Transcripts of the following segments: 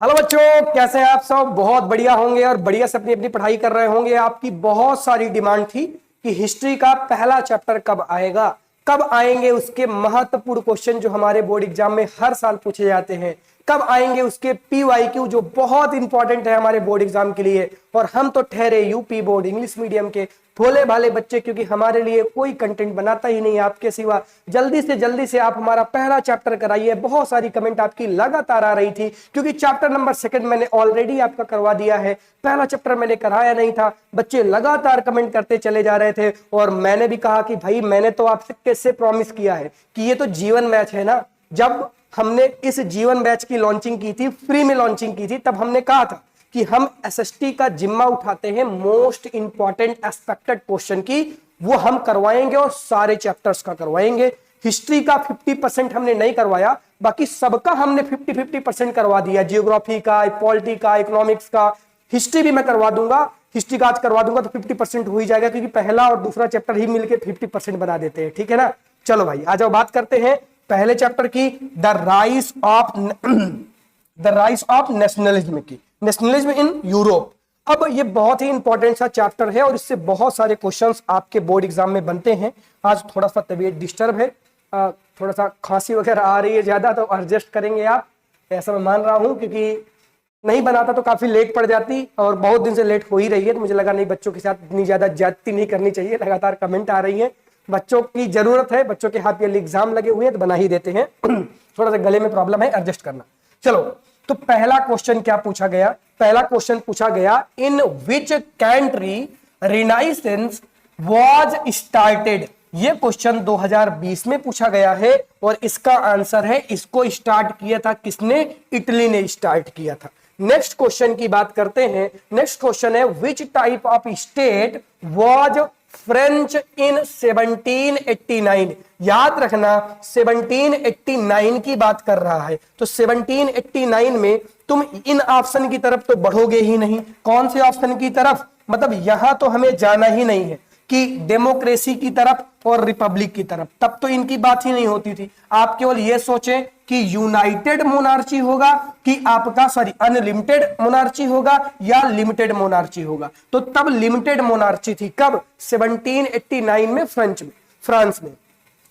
Hello बच्चों, कैसे हैं आप सब? बहुत बढ़िया होंगे और बढ़िया से अपनी अपनी पढ़ाई कर रहे होंगे। आपकी बहुत सारी डिमांड थी कि हिस्ट्री का पहला चैप्टर कब आएगा, कब आएंगे उसके महत्वपूर्ण क्वेश्चन जो हमारे बोर्ड एग्जाम में हर साल पूछे जाते हैं, कब आएंगे उसके PYQ जो बहुत इंपॉर्टेंट है हमारे बोर्ड एग्जाम के लिए। और हम तो ठहरे यूपी बोर्ड इंग्लिश मीडियम के भोले भाले बच्चे, क्योंकि हमारे लिए कोई कंटेंट बनाता ही नहीं आपके सिवा। जल्दी से आप हमारा पहला चैप्टर कराइए। बहुत सारी कमेंट आपकी लगातार आ रही थी, क्योंकि चैप्टर नंबर 2 मैंने ऑलरेडी आपका करवा दिया है, पहला चैप्टर मैंने कराया नहीं था। बच्चे लगातार कमेंट करते चले जा रहे थे और मैंने भी कहा कि भाई मैंने तो आपसे कैसे प्रॉमिस किया है कि ये तो जीवन मैच है ना। जब हमने इस जीवन बैच की लॉन्चिंग की थी, फ्री में लॉन्चिंग की थी, तब हमने कहा था कि हम SST का जिम्मा उठाते हैं मोस्ट इंपॉर्टेंट एक्सपेक्टेड क्वेश्चन की, वो हम करवाएंगे और सारे चैप्टर्स का करवाएंगे। हिस्ट्री का 50% हमने नहीं करवाया, बाकी सबका हमने 50-50% करवा दिया। जियोग्राफी का, पॉलिटी का, इकोनॉमिक्स का, हिस्ट्री भी मैं करवा दूंगा। हिस्ट्री का आज करवा दूंगा तो 50% हो ही जाएगा, क्योंकि पहला और दूसरा चैप्टर ही मिलकर 50% बना देते हैं। ठीक है ना। चलो भाई आ जाओ, बात करते हैं पहले चैप्टर की, द राइज ऑफ नेशनलिज्म की, नेशनलिज्म इन यूरोप। अब ये बहुत ही इंपॉर्टेंट सा चैप्टर है और इससे बहुत सारे क्वेश्चंस आपके बोर्ड एग्जाम में बनते हैं। आज थोड़ा सा तबीयत डिस्टर्ब है, थोड़ा सा खांसी वगैरह आ रही है ज्यादा, तो एडजस्ट करेंगे आप, ऐसा मैं मान रहा हूं। क्योंकि नहीं बनाता तो काफी लेट पड़ जाती और बहुत दिन से लेट हो ही रही है, तो मुझे लगा नहीं, बच्चों के साथ इतनी ज्यादा ज्यादती नहीं करनी चाहिए। लगातार कमेंट आ रही है, बच्चों की जरूरत है, बच्चों के हाथ में एग्जाम लगे हुए हैं तो बना ही देते हैं। थोड़ा सा गले में प्रॉब्लम है, एडजस्ट करना। चलो, तो पहला क्वेश्चन क्या पूछा गया? पहला क्वेश्चन पूछा गया, in which country renaissance was started. ये क्वेश्चन 2020 में पूछा गया है और इसका आंसर है, इसको स्टार्ट किया था किसने? इटली ने स्टार्ट किया था। नेक्स्ट क्वेश्चन की बात करते हैं। नेक्स्ट क्वेश्चन है, which type of state was French in 1789। याद रखना 1789 की बात कर रहा है, तो 1789 में तुम इन ऑप्शन की तरफ तो बढ़ोगे ही नहीं। कौन से ऑप्शन की तरफ? मतलब यहां तो हमें जाना ही नहीं है कि डेमोक्रेसी की तरफ और रिपब्लिक की तरफ, तब तो इनकी बात ही नहीं होती थी। आप केवल यह सोचें कि यूनाइटेड मोनार्ची होगा कि आपका अनलिमिटेड मोनार्ची होगा या लिमिटेड मोनार्ची होगा, तो तब लिमिटेड मोनार्ची थी। कब? 1789 में फ्रांस में।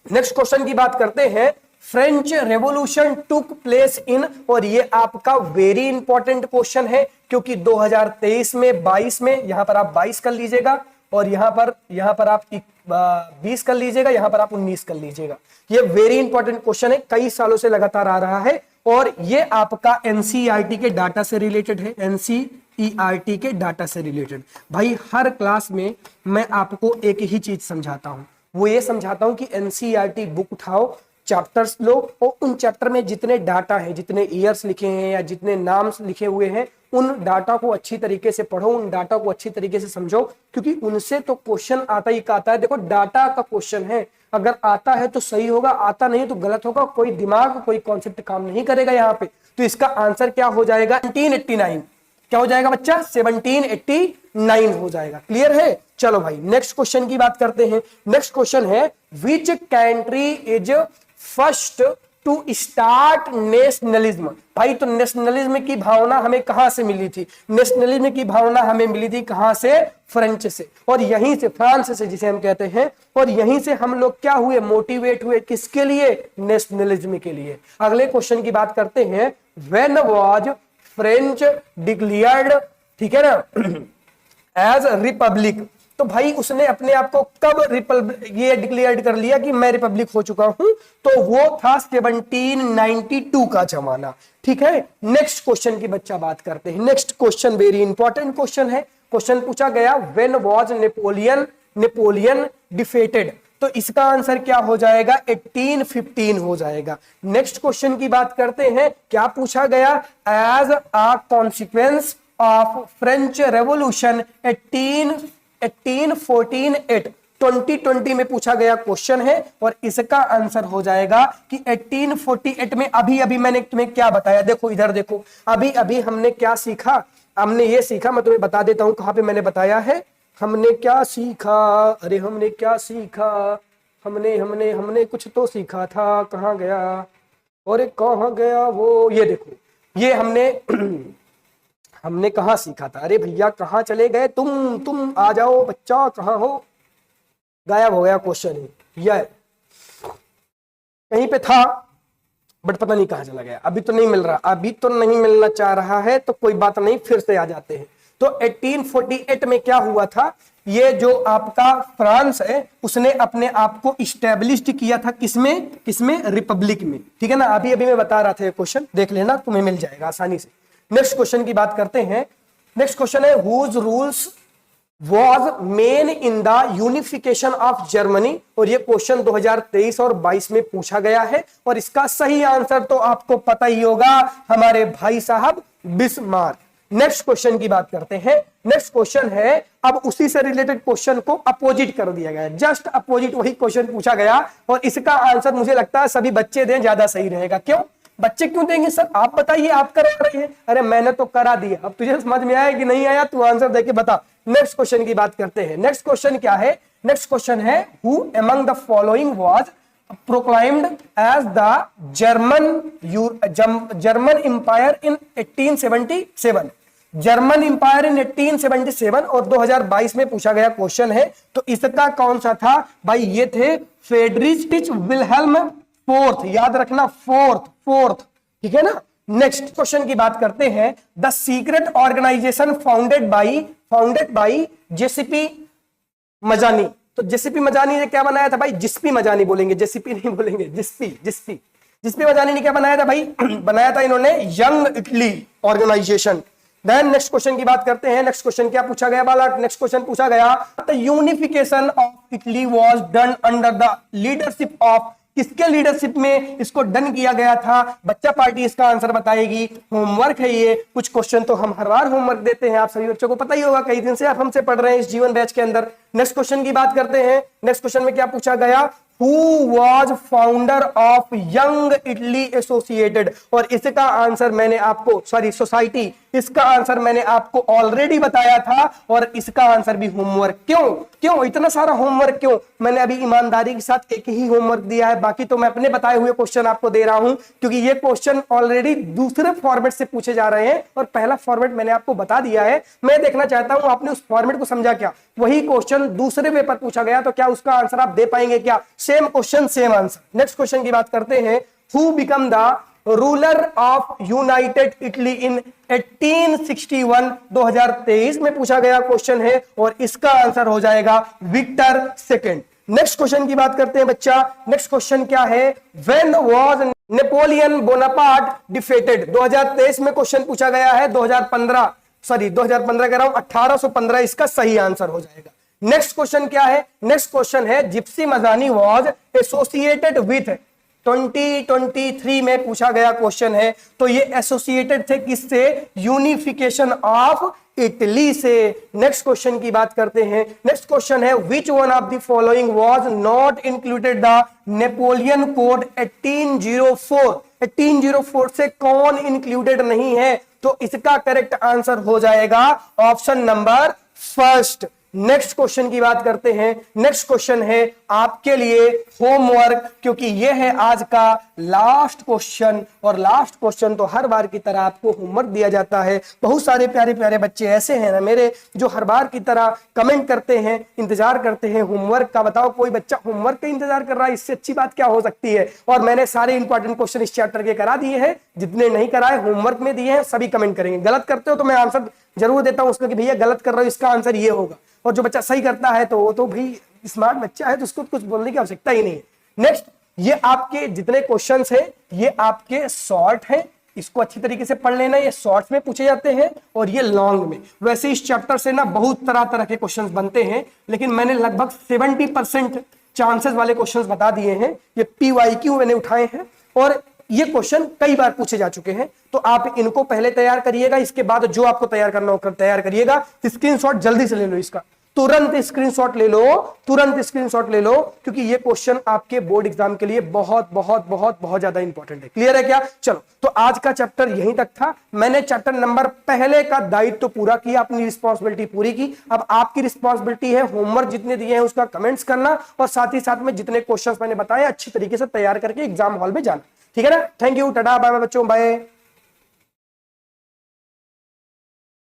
नेक्स्ट क्वेश्चन की बात करते हैं, French revolution took place in, और ये आपका वेरी इंपॉर्टेंट क्वेश्चन है, क्योंकि 2023 में 22 में, यहां पर आप 22 कर लीजिएगा और यहां पर आप 20 कर लीजिएगा, यहां पर आप 19 कर लीजिएगा। ये वेरी इंपॉर्टेंट क्वेश्चन है, कई सालों से लगातार आ रहा है और ये आपका NCERT के डाटा से रिलेटेड है। NCERT के डाटा से रिलेटेड भाई हर क्लास में मैं आपको एक ही चीज समझाता हूं, वो ये समझाता हूं कि NCERT बुक उठाओ, चैप्टर्स लो और उन चैप्टर में जितने डाटा है, जितने ईयर्स लिखे हैं या जितने नाम्स लिखे हुए हैं, उन डाटा को अच्छी तरीके से पढ़ो, उन डाटा को अच्छी तरीके से समझो, क्योंकि उनसे तो क्वेश्चन आता ही आता है। देखो डाटा का क्वेश्चन है, अगर आता है तो सही होगा, आता नहीं तो गलत होगा। कोई दिमाग, कोई कॉन्सेप्ट काम नहीं करेगा यहाँ पे। तो इसका आंसर क्या हो जाएगा? 1789। क्या हो जाएगा बच्चा? 1789 हो जाएगा। क्लियर है? चलो भाई नेक्स्ट क्वेश्चन की बात करते हैं। नेक्स्ट क्वेश्चन है, which country is first to start nationalism. भाई तो नेशनलिज्म की भावना हमें कहां से मिली थी? नेशनलिज्म की भावना हमें मिली थी कहां से? फ्रेंच से, और यहीं से, फ्रांस से जिसे हम कहते हैं, और यहीं से हम लोग क्या हुए? मोटिवेट हुए। किसके लिए? नेशनलिज्म के लिए। अगले क्वेश्चन की बात करते हैं, व्हेन वाज फ्रेंच डिक्लेयर्ड, ठीक है ना, एज रिपब्लिक। तो भाई उसने अपने आप को कब ये डिक्लेयर कर लिया कि मैं रिपब्लिक हो चुका हूं? तो वो था 1792 का जमाना। ठीक है। नेक्स्ट क्वेश्चन की बच्चा बात करते हैं। Next question very important question है। क्वेश्चन पूछा गया, व्हेन वाज नेपोलियन डिफेटेड। तो इसका आंसर क्या हो जाएगा? 1815 हो जाएगा। नेक्स्ट क्वेश्चन की बात करते हैं, क्या पूछा गया? As a consequence of French revolution 1848 2020 में पूछा गया क्वेश्चन है और इसका आंसर हो जाएगा कि 1848 में। अभी मैंने तुम्हें क्या बताया? देखो इधर देखो, अभी हमने क्या सीखा? हमने ये सीखा, मैं तुम्हें बता देता हूं कहां पे मैंने बताया है। हमने क्या सीखा? अरे हमने क्या सीखा? हमने कुछ तो सीखा था, कहां गया? और कहां गया वो? ये देखो, ये हमने हमने कहा सीखा था? अरे भैया कहाँ चले गए तुम आ जाओ बच्चा, कहाँ हो? गायब हो गया क्वेश्चन ही। यह कहीं पे था बट पता नहीं कहाँ चला गया। अभी तो नहीं मिल रहा, अभी तो नहीं मिलना चाह रहा है, तो कोई बात नहीं, फिर से आ जाते हैं। तो 1848 में क्या हुआ था, ये जो आपका फ्रांस है उसने अपने आप को इस्टेब्लिश्ड किया था किसमें? किसमें? रिपब्लिक में। ठीक है ना, अभी अभी मैं बता रहा था, ये क्वेश्चन देख लेना, तुम्हें मिल जाएगा आसानी से। नेक्स्ट क्वेश्चन की बात करते हैं। नेक्स्ट क्वेश्चन है whose rules was main in the unification of Germany, और ये क्वेश्चन 2023 और 22 में पूछा गया है, और इसका सही आंसर तो आपको पता ही होगा, हमारे भाई साहब बिस्मार्क। नेक्स्ट क्वेश्चन की बात करते हैं। नेक्स्ट क्वेश्चन है, अब उसी से रिलेटेड क्वेश्चन को अपोजिट कर दिया गया, जस्ट अपोजिट वही क्वेश्चन पूछा गया, और इसका आंसर मुझे लगता है सभी बच्चे दें, ज्यादा सही रहेगा। क्यों बच्चे क्यों देंगे सर? आप बताइए, आप करा रहे हैं। अरे मैंने तो करा दिया, अब तुझे समझ में आया कि नहीं आया? तू आंसर देके बता। नेक्स्ट क्वेश्चन की बात करते हैं। नेक्स्ट क्वेश्चन क्या है? नेक्स्ट क्वेश्चन है who among the following was proclaimed as the German empire in 1877। German empire in 1877 और 2022 में पूछा गया क्वेश्चन है, तो इसका कौन सा था भाई? ये थे फ्रेडरिच विल्हेल्म फोर्थ, याद रखना, फोर्थ। ठीक है ना। नेक्स्ट क्वेश्चन की बात करते हैं। The secret organisation founded by Giuseppe Mazzini. तो जेसीपी मजानी ने क्या बनाया था भाई? जिस्पी मजानी बोलेंगे, जेसीपी नहीं बोलेंगे, जिस्पी मजानी ने क्या बनाया था भाई? बनाया था इन्होंने Young Italy organisation. Then next question की बात करते हैं। नेक्स्ट क्वेश्चन क्या पूछा गया बालक? नेक्स्ट क्वेश्चन पूछा गया the unification of Italy was done under the leadership of, किसके लीडरशिप में इसको डन किया गया था? बच्चा पार्टी इसका आंसर बताएगी। होमवर्क है ये, कुछ क्वेश्चन तो हम हर बार होमवर्क देते हैं, आप सभी बच्चों को पता ही होगा, कई दिन से आप हमसे पढ़ रहे हैं इस जीवन बैच के अंदर। नेक्स्ट क्वेश्चन की बात करते हैं। नेक्स्ट क्वेश्चन में क्या पूछा गया? Who was founder of Young Italy Associated, और इसका आंसर मैंने आपको, सॉरी सोसाइटी, इसका आंसर मैंने आपको ऑलरेडी बताया था, और इसका आंसर भी होमवर्क। क्यों इतना सारा होमवर्क क्यों? मैंने अभी ईमानदारी के साथ एक ही होमवर्क दिया है, बाकी तो मैं अपने बताए हुए क्वेश्चन आपको दे रहा हूं, क्योंकि ये क्वेश्चन ऑलरेडी दूसरे फॉर्मेट से पूछे जा रहे हैं, और पहला फॉर्मेट मैंने आपको बता दिया है। मैं देखना चाहता हूं आपने उस फॉर्मेट को समझा क्या? वही क्वेश्चन दूसरे पेपर पूछा गया, तो क्या उसका आंसर आप दे पाएंगे क्या? Same question same answer. Next question की बात करते हैं। Who become the ruler of United Italy इन 1861? 2023 में पूछा गया क्वेश्चन है, और इसका आंसर हो जाएगा विक्टर सेकंड। नेक्स्ट क्वेश्चन की बात करते हैं बच्चा। नेक्स्ट क्वेश्चन क्या है? When was Napoleon Bonaparte defeated? 2023 में क्वेश्चन पूछा गया है, 2015 कह रहा हूं, 1815 इसका सही आंसर हो जाएगा। नेक्स्ट क्वेश्चन क्या है? नेक्स्ट क्वेश्चन है जिप्सी मजानी वाज एसोसिएटेड विथ, 2023 में पूछा गया क्वेश्चन है, तो ये एसोसिएटेड थे किससे? यूनिफिकेशन ऑफ इटली से। नेक्स्ट क्वेश्चन की बात करते हैं। नेक्स्ट क्वेश्चन है which one of the following was not included the Napoleon code 1804? 1804 से कौन इंक्लूडेड नहीं है? तो इसका करेक्ट आंसर हो जाएगा option number first. Next question की बात करते हैं। नेक्स्ट क्वेश्चन है आपके लिए होमवर्क, क्योंकि यह है आज का लास्ट क्वेश्चन, और लास्ट क्वेश्चन तो हर बार की तरह आपको होमवर्क दिया जाता है। बहुत सारे प्यारे प्यारे बच्चे ऐसे हैं ना मेरे, जो हर बार की तरह कमेंट करते हैं, इंतजार करते हैं होमवर्क का। बताओ कोई बच्चा होमवर्क का इंतजार कर रहा है, इससे अच्छी बात क्या हो सकती है? और मैंने सारे इंपॉर्टेंट क्वेश्चन इस चैप्टर के करा दिए हैं, जितने नहीं कराए होमवर्क में दिए हैं सभी कमेंट करेंगे। गलत करते हो तो मैं आंसर जरूर देता हूं उसको कि भैया गलत कर रहे हो, इसका आंसर ये होगा। और जो बच्चा सही करता है तो वो तो भाई स्मार्ट बच्चा है, तो उसको कुछ बोलने की आवश्यकता ही नहीं है। नेक्स्ट, ये आपके जितने क्वेश्चंस हैं ये आपके शॉर्ट हैं, इसको अच्छी तरीके से पढ़ लेना। ये शॉर्ट्स में पूछे जाते हैं और ये लॉन्ग में। वैसे इस चैप्टर से ना बहुत तरह तरह के क्वेश्चंस बनते हैं, लेकिन मैंने लगभग 70% चांसेस वाले क्वेश्चंस बता दिए हैं। ये PYQ मैंने उठाए हैं, और ये क्वेश्चन कई बार पूछे जा चुके हैं, तो आप इनको पहले तैयार करिएगा। इसके बाद जो आपको तैयार करना हो तैयार करिएगा। स्क्रीनशॉट जल्दी से ले लो, इसका तुरंत स्क्रीनशॉट ले लो, तुरंत स्क्रीनशॉट ले लो, क्योंकि ये क्वेश्चन आपके बोर्ड एग्जाम के लिए बहुत बहुत बहुत बहुत ज्यादा इंपॉर्टेंट है। क्लियर है क्या? चलो, तो आज का चैप्टर यहीं तक था। मैंने चैप्टर नंबर पहले का दायित्व तो पूरा किया, अपनी रिस्पॉन्सिबिलिटी पूरी की। अब आपकी रिस्पॉन्सिबिलिटी है होमवर्क जितने दिए हैं उसका कमेंट्स करना, और साथ ही साथ में जितने क्वेश्चन मैंने बताए अच्छी तरीके से तैयार करके एग्जाम हॉल में जाना। ठीक है ना? Thank you, tata, bye bye बच्चों, बाय।